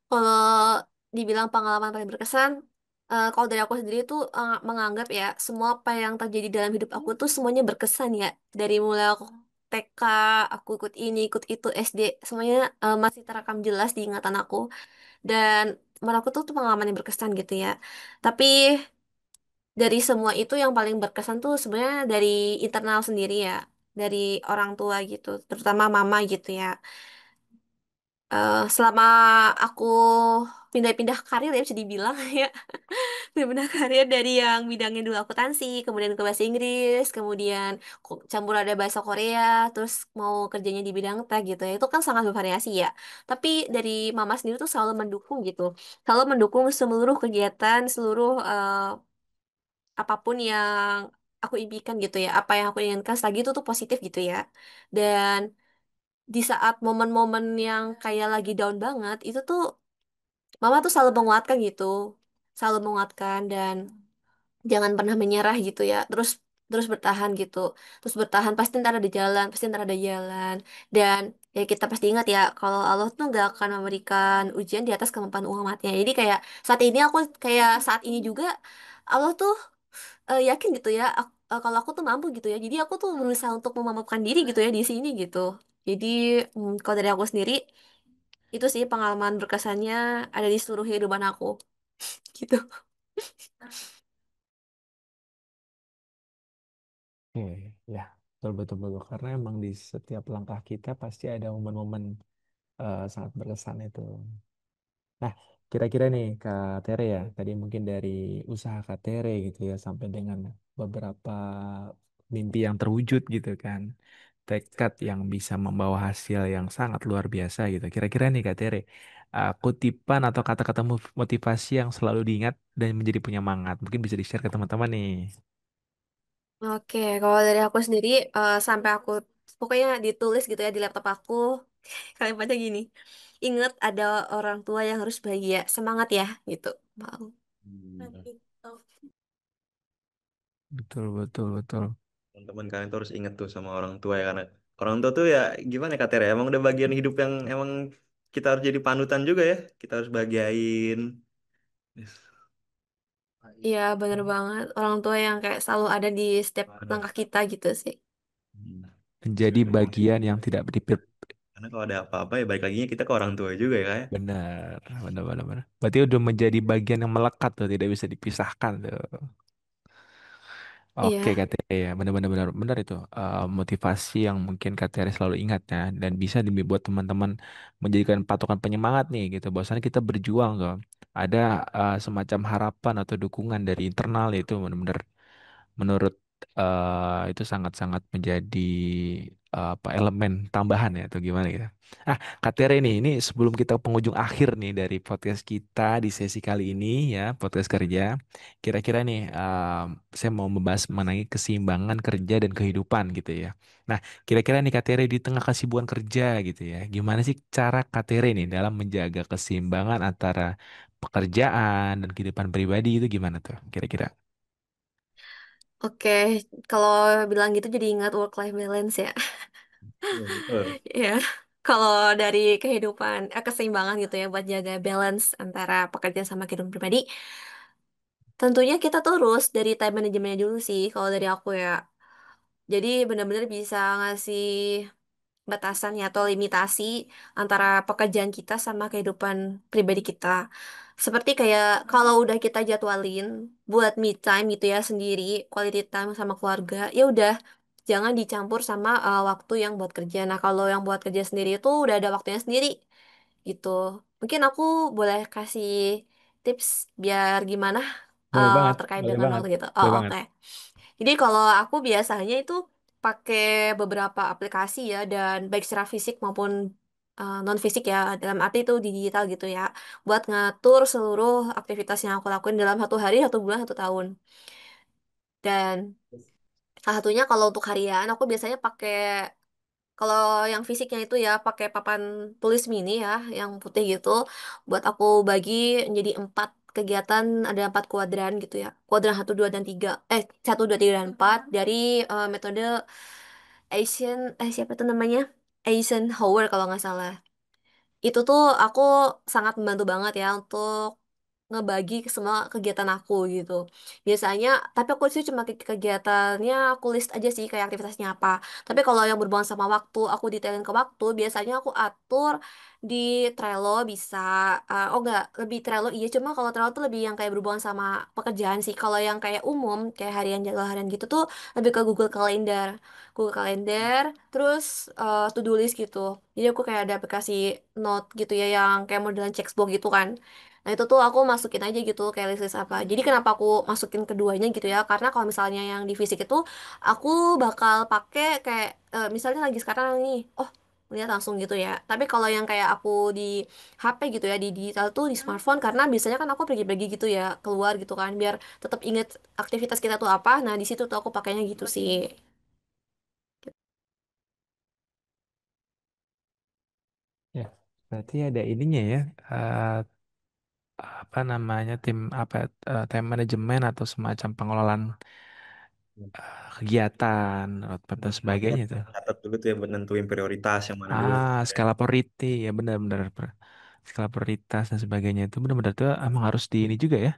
Kalau dibilang pengalaman paling berkesan, kalau dari aku sendiri tuh menganggap ya semua apa yang terjadi dalam hidup aku tuh semuanya berkesan ya. Dari mulai aku TK, aku ikut ini, ikut itu, SD, semuanya masih terekam jelas di ingatan aku. Dan menurut aku tuh pengalaman yang berkesan gitu ya. Tapi dari semua itu yang paling berkesan tuh sebenarnya dari internal sendiri ya. Dari orang tua gitu, terutama mama gitu ya. Selama aku pindah-pindah karir ya bisa dibilang ya pindah karir dari yang bidangnya dulu akuntansi kemudian ke bahasa Inggris kemudian campur ada bahasa Korea terus mau kerjanya di bidang tech gitu ya itu kan sangat bervariasi ya tapi dari mama sendiri tuh selalu mendukung gitu selalu mendukung seluruh kegiatan seluruh apapun yang aku impikan gitu ya apa yang aku inginkan selagi itu tuh positif gitu ya dan di saat momen-momen yang kayak lagi down banget itu tuh mama tuh selalu menguatkan gitu selalu menguatkan dan jangan pernah menyerah gitu ya terus bertahan gitu terus bertahan pasti ntar ada jalan pasti ntar ada jalan dan ya kita pasti ingat ya kalau Allah tuh nggak akan memberikan ujian di atas kemampuan umatnya jadi kayak saat ini aku kayak saat ini juga Allah tuh yakin gitu ya kalau aku tuh mampu gitu ya jadi aku tuh berusaha untuk memampukan diri gitu ya di sini gitu jadi kalau dari aku sendiri itu sih pengalaman berkesannya ada di seluruh kehidupan aku gitu. Oke, ya, betul betul betul. Karena emang di setiap langkah kita pasti ada momen-momen sangat berkesan itu. Nah, kira-kira nih Kak Tere ya, tadi mungkin dari usaha Kak Tere gitu ya, sampai dengan beberapa mimpi yang terwujud gitu kan, tekad yang bisa membawa hasil yang sangat luar biasa gitu. Kira-kira nih Kak Tere, kutipan atau kata-kata motivasi yang selalu diingat dan menjadi penyemangat, mungkin bisa di-share ke teman-teman nih. Oke, kalau dari aku sendiri sampai aku pokoknya ditulis gitu ya di laptop aku kalimatnya gini. Ingat ada orang tua yang harus bahagia, semangat ya gitu. Mau. Hmm. Betul, betul, betul. Teman-teman kalian tuh harus inget tuh sama orang tua ya, karena orang tua tuh ya gimana ya, Kak Tere, emang udah bagian hidup yang emang kita harus jadi panutan juga ya. Kita harus bahagiain. Yes. Iya, bener banget. Orang tua yang kayak selalu ada di setiap Ada. langkah kita gitu sih. Hmm. Menjadi bagian yang tidak Karena kalau ada apa-apa ya balik lagi kita ke orang tua juga ya, Kak ya. benar, benar, benar, benar. Berarti udah menjadi bagian yang melekat tuh, tidak bisa dipisahkan tuh. Oke, Iya. KTR ya, benar-benar benar benar itu. Motivasi yang mungkin KTR selalu ingat ya, dan bisa dibuat teman-teman menjadikan patokan penyemangat nih gitu. Bahwasanya kita berjuang kok. Ada semacam harapan atau dukungan dari internal itu benar-benar menurut itu sangat-sangat menjadi apa elemen tambahan ya atau gimana gitu. Ah, Kak Tere ini sebelum kita penghujung akhir nih dari podcast kita di sesi kali ini ya, podcast kerja. Kira-kira nih saya mau membahas mengenai keseimbangan kerja dan kehidupan gitu ya. Nah, kira-kira nih Kak Tere di tengah kesibukan kerja gitu ya, gimana sih cara Kak Tere nih dalam menjaga keseimbangan antara pekerjaan dan kehidupan pribadi itu gimana tuh kira-kira? Oke, kalau bilang gitu jadi ingat work life balance ya. Iya, betul. Ya, kalau dari kehidupan, keseimbangan gitu ya buat jaga balance antara pekerjaan sama kehidupan pribadi, tentunya kita terus dari time manajemennya dulu sih kalau dari aku ya. Jadi benar-benar bisa ngasih batasan ya atau limitasi antara pekerjaan kita sama kehidupan pribadi kita. Seperti kayak kalau udah kita jadwalin buat me time gitu ya sendiri, quality time sama keluarga, ya udah jangan dicampur sama waktu yang buat kerja. Nah, kalau yang buat kerja sendiri itu udah ada waktunya sendiri gitu. Mungkin aku boleh kasih tips biar gimana Boleh banget, terkait boleh dengan banget, waktu gitu. Oh, boleh banget. oke. Jadi kalau aku biasanya itu pakai beberapa aplikasi ya dan baik secara fisik maupun non fisik ya dalam arti itu di digital gitu ya buat ngatur seluruh aktivitas yang aku lakuin dalam satu hari, satu bulan, satu tahun. Dan salah satunya kalau untuk harian aku biasanya pakai kalau yang fisiknya itu ya pakai papan tulis mini ya yang putih gitu buat aku bagi menjadi 4 kegiatan, ada 4 kuadran gitu ya, kuadran 1, 2, dan 3, satu, dua, tiga, dan 4 dari metode siapa itu namanya, Eisenhower kalau nggak salah. Itu tuh aku sangat membantu banget ya untuk ngebagi ke semua kegiatan aku gitu. Biasanya, tapi aku sih cuma kegiatannya aku list aja sih kayak aktivitasnya apa. Tapi kalau yang berhubungan sama waktu, aku detailin ke waktu, biasanya aku atur di Trello bisa. Oh enggak, lebih Trello iya, cuma kalau Trello tuh lebih yang kayak berhubungan sama pekerjaan sih. Kalau yang kayak umum, kayak harian jadwal harian gitu tuh lebih ke Google Calendar. Google Calendar, terus to-do list gitu. Jadi aku kayak ada aplikasi note gitu ya yang kayak modelan checkbox gitu kan. Nah itu tuh aku masukin aja gitu kayak list apa. Jadi kenapa aku masukin keduanya gitu ya? Karena kalau misalnya yang di fisik itu aku bakal pakai kayak misalnya lagi sekarang nih, oh lihat langsung gitu ya. Tapi kalau yang kayak aku di HP gitu ya di digital tuh di smartphone karena biasanya kan aku pergi-pergi gitu ya keluar gitu kan biar tetap inget aktivitas kita tuh apa. Nah di situ tuh aku pakainya gitu sih. Ya, berarti ada ininya ya, apa namanya tim apa time management atau semacam pengelolaan kegiatan, roadmap dan Makanya sebagainya tuh. catat dulu tuh ya buat nentuin prioritas yang mana dulu. Skala priority ya benar-benar skala prioritas dan sebagainya itu benar-benar tuh emang harus di ini juga ya.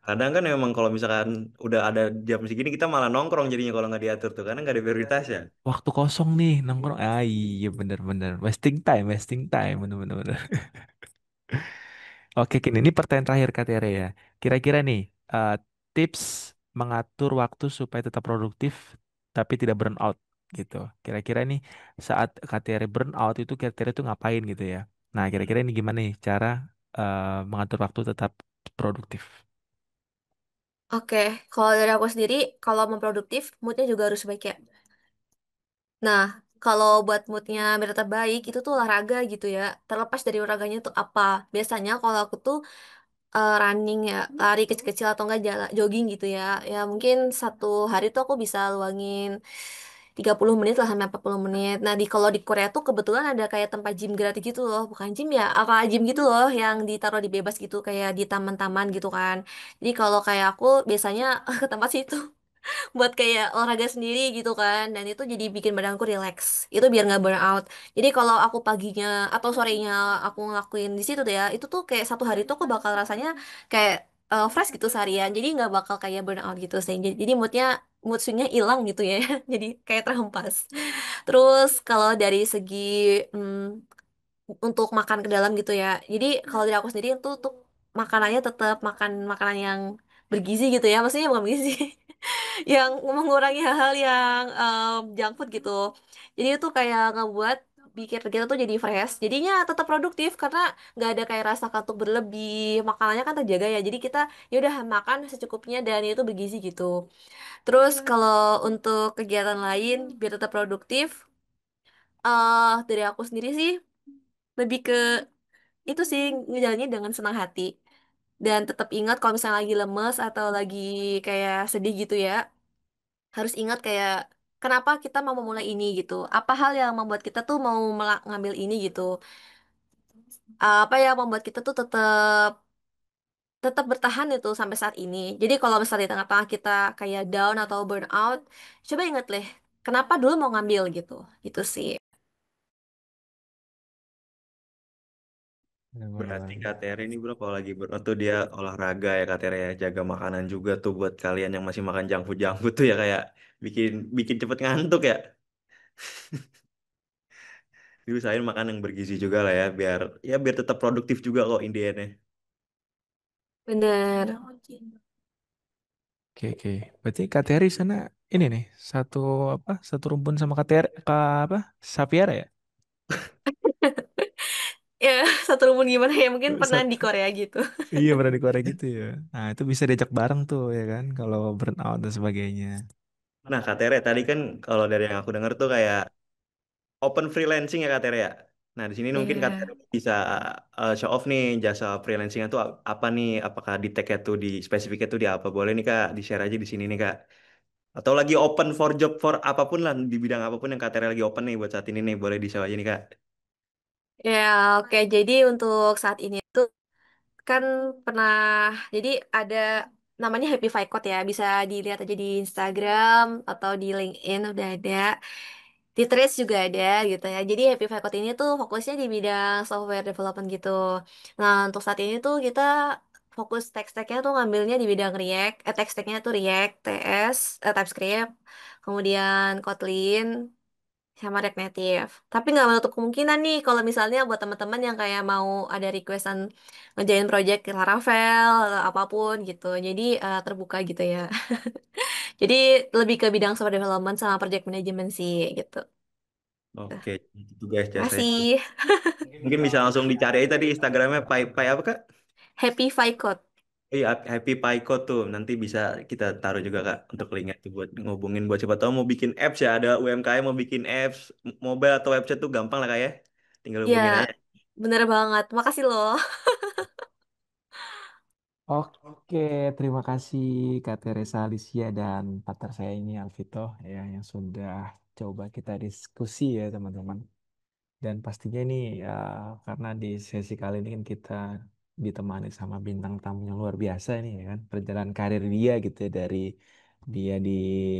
Kadang kan emang kalau misalkan udah ada jam segini kita malah nongkrong jadinya kalau nggak diatur tuh karena nggak ada prioritas ya. Waktu kosong nih nongkrong. Iya benar-benar wasting time benar-benar. Oke, Kin, ini pertanyaan terakhir Kak Tere ya. Kira-kira nih, tips mengatur waktu supaya tetap produktif tapi tidak burn out gitu. Kira-kira nih saat Kak Tere burn out itu Kak Tere tuh ngapain gitu ya. Nah, kira-kira ini gimana nih cara mengatur waktu tetap produktif? Oke, kalau dari aku sendiri, kalau mau produktif, moodnya juga harus baik ya. Nah, kalau buat moodnya biar tetap baik, itu tuh olahraga gitu ya. Terlepas dari olahraganya tuh apa. Biasanya kalau aku tuh running ya, lari kecil-kecil atau enggak jalan, jogging gitu ya. Ya mungkin satu hari tuh aku bisa luangin 30 menit lah sampai 40 menit. Nah, kalau di Korea tuh kebetulan ada kayak tempat gym gratis gitu loh. Bukan gym ya, apa gym gitu loh yang ditaruh di bebas gitu kayak di taman-taman gitu kan. Jadi kalau kayak aku biasanya ke tempat situ. buat kayak olahraga sendiri gitu kan, dan itu jadi bikin badanku relax, itu biar nggak burn out. Jadi kalau aku paginya atau sorenya aku ngelakuin di situ tuh ya, itu tuh kayak satu hari tuh aku bakal rasanya kayak fresh gitu seharian, jadi nggak bakal kayak burn out gitu sih. Jadi mood swingnya hilang gitu ya. Jadi kayak terhempas. Terus kalau dari segi untuk makan ke dalam gitu ya. Jadi kalau dari aku sendiri itu untuk makanannya tetap makan makanan yang bergizi gitu ya. Maksudnya bukan bergizi, yang mengurangi hal-hal yang junk food gitu. Jadi itu kayak ngebuat pikir kita tuh jadi fresh. Jadinya tetap produktif karena nggak ada kayak rasa kantuk berlebih. Makanannya kan terjaga ya. Jadi kita ya udah makan secukupnya dan itu bergizi gitu. Terus kalau untuk kegiatan lain biar tetap produktif, dari aku sendiri sih lebih ke itu sih ngejalaninnya dengan senang hati dan tetap ingat kalau misalnya lagi lemes atau lagi kayak sedih gitu ya, harus ingat kayak kenapa kita mau memulai ini gitu, apa hal yang membuat kita tuh mau ngambil ini gitu. Apa yang membuat kita tuh tetap tetap bertahan itu sampai saat ini. Jadi kalau misalnya di tengah-tengah kita kayak down atau burn out, coba ingat deh kenapa dulu mau ngambil gitu, itu sih. Berarti Benar-benar. Kak Tere ini bro kalau lagi tuh dia olahraga ya Kak Tere ya, jaga makanan juga tuh buat kalian yang masih makan junk food tuh ya kayak bikin bikin cepet ngantuk ya. Diusahain makan yang bergizi juga lah ya biar tetap produktif juga kok in the end-nya. Bener. Oke, oke. Berarti KTRI sana ini nih satu apa? Satu rumpun sama KTR apa? Sapiara ya? Ya, satu rumpun gimana ya? Mungkin pernah Sat di Korea gitu. iya pernah di Korea gitu ya. Nah itu bisa diajak bareng tuh ya kan kalau burnout dan sebagainya. Nah Kak Tere tadi kan kalau dari yang aku dengar tuh kayak open freelancing ya Kak Tere ya. Nah di sini mungkin Kak Tere Iya. bisa show off nih jasa freelancingnya tuh apa nih? Apakah di tag-nya tuh di spesifiknya tuh di apa? Boleh nih Kak di share aja di sini nih Kak. Atau lagi open for job for apapun lah di bidang apapun yang Kak Tere lagi open nih buat saat ini nih boleh di share aja nih Kak. Ya, oke. Jadi untuk saat ini tuh kan pernah, jadi ada namanya Happy Five Code ya. Bisa dilihat aja di Instagram atau di LinkedIn udah ada. Di Threads juga ada gitu ya. Jadi Happy Five Code ini tuh fokusnya di bidang software development gitu. Nah, untuk saat ini tuh kita fokus tech-stacknya tuh ngambilnya di bidang React. Tech-stacknya tuh React, TS, TypeScript, kemudian Kotlin, sama React Native. Tapi nggak menutup kemungkinan nih kalau misalnya buat teman-teman yang kayak mau ada requestan ngerjain project ke Laravel atau apapun gitu. Jadi terbuka gitu ya. Jadi lebih ke bidang software development sama project management sih gitu. Oke, itu guys jasanya tuh. Masih Mungkin bisa langsung dicari aja tadi Instagramnya Pai apa Kak? Happy Five. Oh iya, Happy Paiko tuh nanti bisa kita taruh juga Kak untuk linknya tuh buat ngubungin buat siapa tahu mau bikin apps ya ada UMKM mau bikin apps mobile atau website tuh gampang lah Kak ya. Tinggal Ya, hubungin aja. bener banget. Makasih loh. Oke, terima kasih Kak Teresa Alicia dan partner saya ini Alvito ya yang sudah coba kita diskusi ya teman-teman. Dan pastinya ini ya, karena di sesi kali ini kan kita ditemani sama bintang tamu yang luar biasa ini ya kan. Perjalanan karir dia gitu ya dari dia di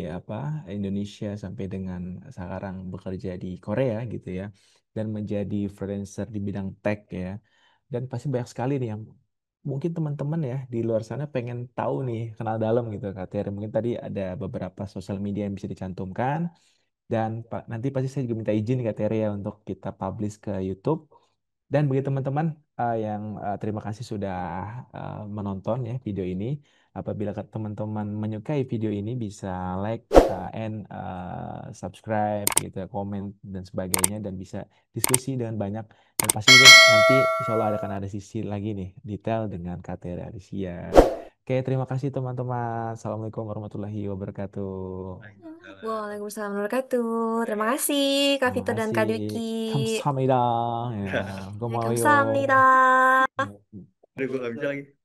apa Indonesia sampai dengan sekarang bekerja di Korea gitu ya. Dan menjadi freelancer di bidang tech ya. Dan pasti banyak sekali nih yang mungkin teman-teman ya di luar sana pengen tahu nih kenal dalam gitu Kak Tere. Mungkin tadi ada beberapa sosial media yang bisa dicantumkan. Dan nanti pasti saya juga minta izin Kak Tere ya untuk kita publish ke YouTube. Dan bagi teman-teman yang terima kasih sudah menonton ya video ini. Apabila teman-teman menyukai video ini bisa like and subscribe gitu, komen dan sebagainya dan bisa diskusi dengan banyak. Dan pasti juga nanti insya Allah akan ada sisi lagi nih detail dengan Kak Tere Alicia. Oke, terima kasih teman-teman. Assalamualaikum warahmatullahi wabarakatuh. Waalaikumsalam. Waalaikumsalam warahmatullahi wabarakatuh. Terima kasih Kak Terima Vito dan kasih. Kak Dwiki. Kamsahamnida. Ya, Ya, gomayo. Waalaikumsalam. aduh, gua nggak bisa lagi.